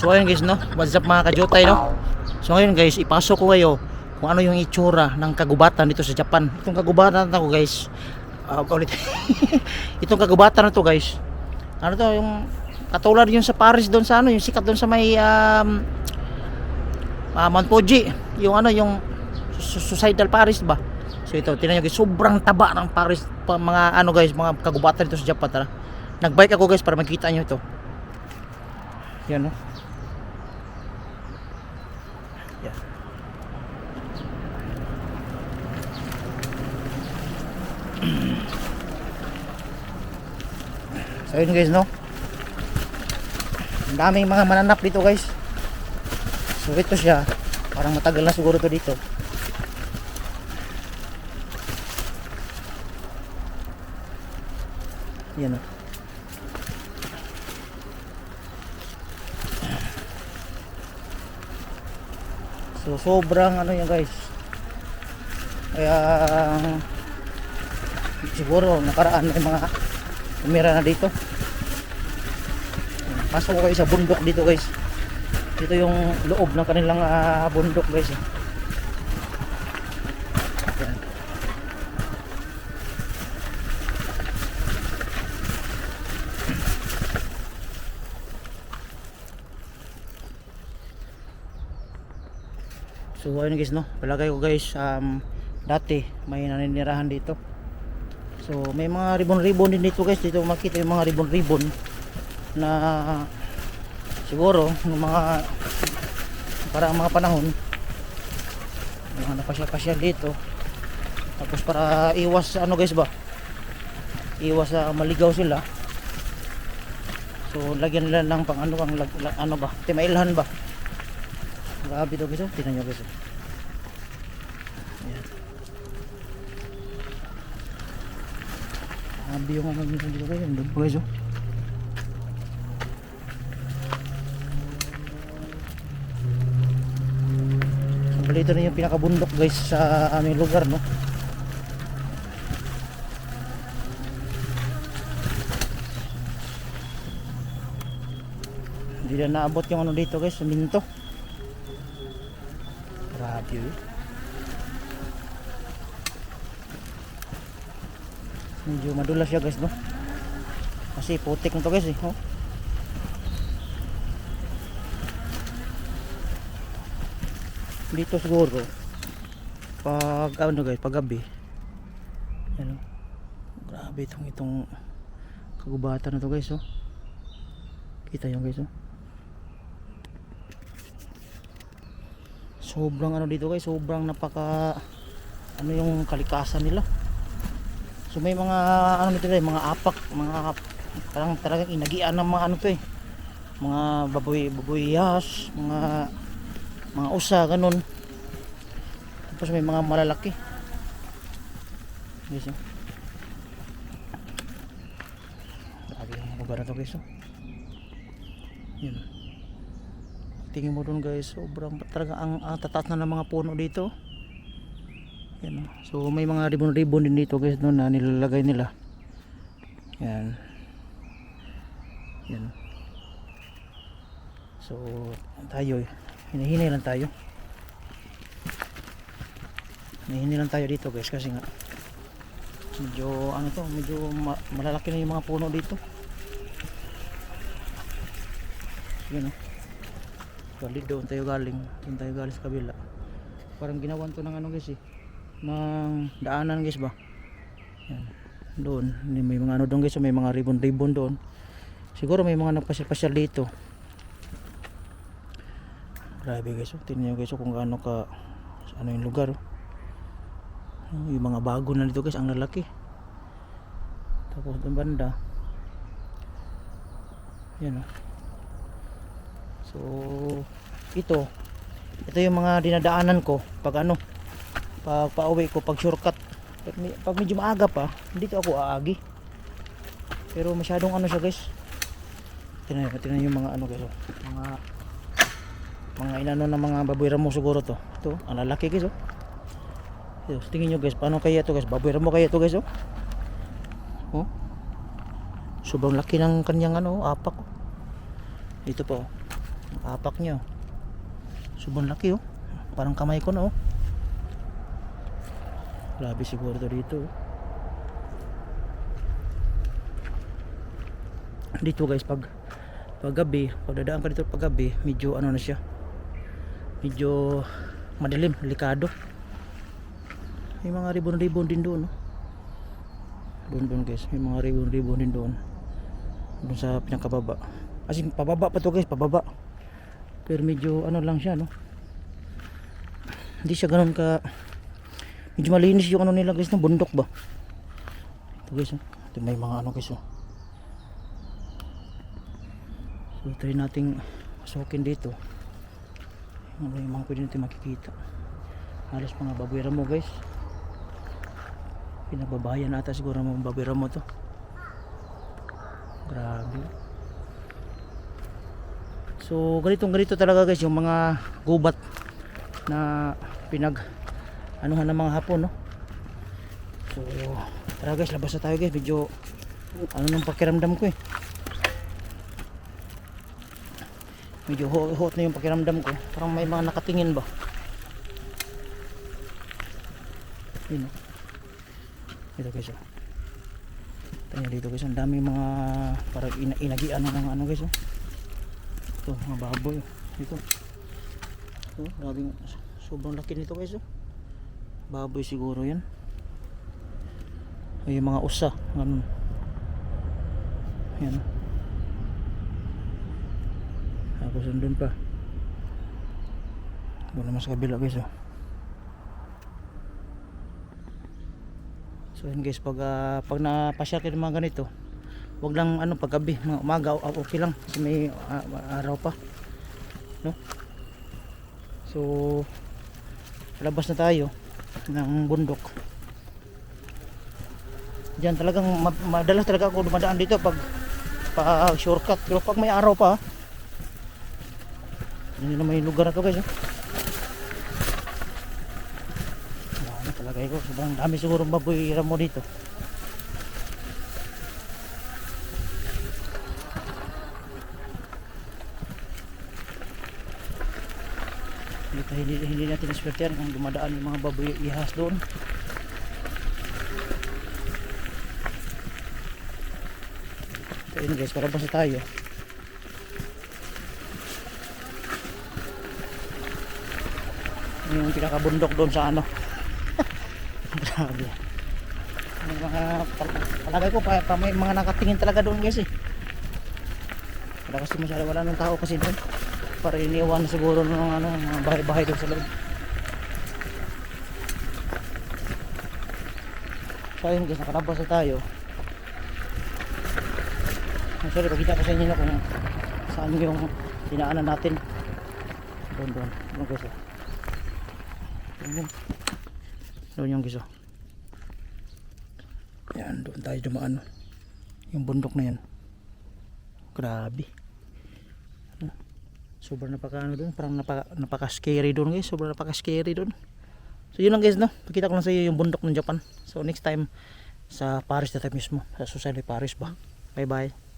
So ayun guys, no, what's up mga kajotay, no. So ngayon guys, ipasok ko kayo kung ano yung itsura ng kagubatan dito sa Japan. Itong kagubatan na to guys, ulit. Itong kagubatan na to guys, ano to, yung katulad yung sa Paris doon sa ano, yung sikat doon sa may Mount Fuji, yung ano, yung suicidal Paris ba. So ito, tingnan nyo guys, sobrang taba ng Paris, mga ano guys, mga kagubatan dito sa Japan. Tara, nagbike ako guys para makita nyo ito. Yan, no. Yan. So yun guys, no, ang daming mga mananap dito guys. So ito siya, parang matagal na siguro to dito. Yan, no. So sobrang ano yan guys, kaya siguro nakaraan may mga tumira na dito. Pasok ko kayo sa bundok dito guys. Dito yung loob ng kanilang bundok guys. Yan. So ayun guys, no, palagay ko guys, dati may naninirahan dito. So may mga ribbon-ribbon din dito guys. Dito makita yung mga ribbon-ribbon na siguro ng mga para mga panahon mga napasyal-pasyal dito. Tapos para iwas ano guys ba, iwas sa maligaw sila. So lagyan nila ng pang ano, ano ba, timailhan ba. Grabe to guys, tingnan nyo guys. Ayan. Grabe yung ano dito guys, ang doon guys. Ito na yung pinakabundok guys sa aming lugar, no. Hindi na naabot yung ano dito guys, minto. Grabe eh. Medyo madulas siya guys, no, kasi putik na to guys eh, oh. Dito siguro pag ano guys, pag gabi, ano, grabe itong kagubatan na to guys, oh. Kita nyo guys, oh. Sobrang ano dito guys, sobrang napaka ano yung kalikasan nila. So may mga ano dito guys, mga apak, mga parang talagang inagian ng mga ano to eh, mga babuyas, mga usa, ganun. Tapos may mga malalaki guys, oh. Grabe yung lugar na to guys, oh. Yun, tingin mo dun guys, sobrang talaga ang tataas na ng mga puno dito. Yan, oh. So may mga ribbon din dito guys, no, na nilalagay nila. Yan. Yan. So tayo, hinihinay lang tayo. Hinihinay lang tayo dito guys, kasi nga medyo ano to, medyo malalaki na yung mga puno dito. Yan, oh. Bali doon tayo galing sa kabila. Parang ginawan to ng ano guys eh, ng daanan guys ba. Yan. Doon may mga ano doon guys, may mga ribbon doon. Siguro may mga nagpasyal-pasyal dito. Grabe guys, oh. Tingnan nyo guys, oh, kung gaano ka ano yung lugar, oh. Yung mga bago na dito guys, ang lalaki. Tapos doon banda, yan, oh. So ito yung mga dinadaanan ko pag ano, pag pauwi ko, pag shortcut. Pag medyo maaga pa, dito ako aagi. Pero masyadong ano siya guys. Tingnan yung mga ano guys, oh. Mga inano ng mga baboy ramo siguro to. Ito, ang lalaki guys, oh. Ito, tingin nyo guys, paano kaya to guys? Baboy ramo kaya to guys, oh. Oh. Sobrang laki ng kanyang ano, apak, oh. Dito po. Apak niya. Sobrang laki oh. Parang kamay ko na oh. Grabe siguro to dito oh. Dito guys pag gabi, pag dadaan ka dito pag gabi, medyo ano na siya. Medyo madilim, delikado. May mga ribon-ribon din doon oh. Doon guys, may mga ribon-ribon din doon. Doon sa pinakababa. Kasi pababa pa to guys, pababa. Pero medyo ano lang siya no. Hindi siya ganoon ka medyo malinis yung ano nila guys ng bundok ba. Ito guys, ito may mga ano guys oh. So try nating pasukin dito. May mga pwede natin makikita. Halos mga baboy ramo guys. Pinababayan ata siguro mga baboy ramo to. Grabe. So ganito talaga guys yung mga gubat na pinag anuhan ng mga hapon no. So tara guys, labas na tayo guys. Medyo ano nung pakiramdam ko eh. Medyo hot na yung pakiramdam ko. Parang may mga nakatingin ba. Yun oh. Ito guys oh. Tanya dito guys, ang dami mga parang inagian ng ano guys oh. Ito mga baboy oh. Dito. Oh, grabe, sobrang laki nito guys oh. Baboy siguro yan. Ay, yung mga usa ganun. Yan. Tapos andun pa. Doon naman sa kabila guys oh. So yun guys, pag napasyal kayo ng mga ganito, wag lang ano paggabi, mga umaga okay lang kasi may araw pa no. So labas na tayo ng bundok. Diyan talagang madalas talaga ako dumadaan dito pag shortcut, pero pag may araw pa hindi na may lugar na to guys eh. Dami talaga ito, sobrang dami siguro baboy ramo dito. Hindi natin iswertehan kung dumadaan yung mga baboy ihas doon. So yun guys, para basta tayo. Yung pinakabundok doon sa ano. Grabe. May mga palagay ko pa may mga nakatingin talaga doon guys eh. Wala kasi masyado, wala ng tao kasi doon. Para iniwan siguro ng ano, mga bahay-bahay doon sa loob. So ayun guys, nakalabas na tayo. Sorry, pagkita ko sa inyo kung saan yung dinaanan natin. Doon guys oh. Doon yung guys oh. Yan, doon tayo dumaan. Yung bundok na yan. Grabe. Sobrang napaka-ano doon, parang napaka-scary doon guys. Sobrang napaka-scary doon. So yun lang guys no. Pakita ko lang sa iyo yung bundok ng Japan. So next time sa Paris na tayo mismo. Sa Susay Paris ba. Bye bye.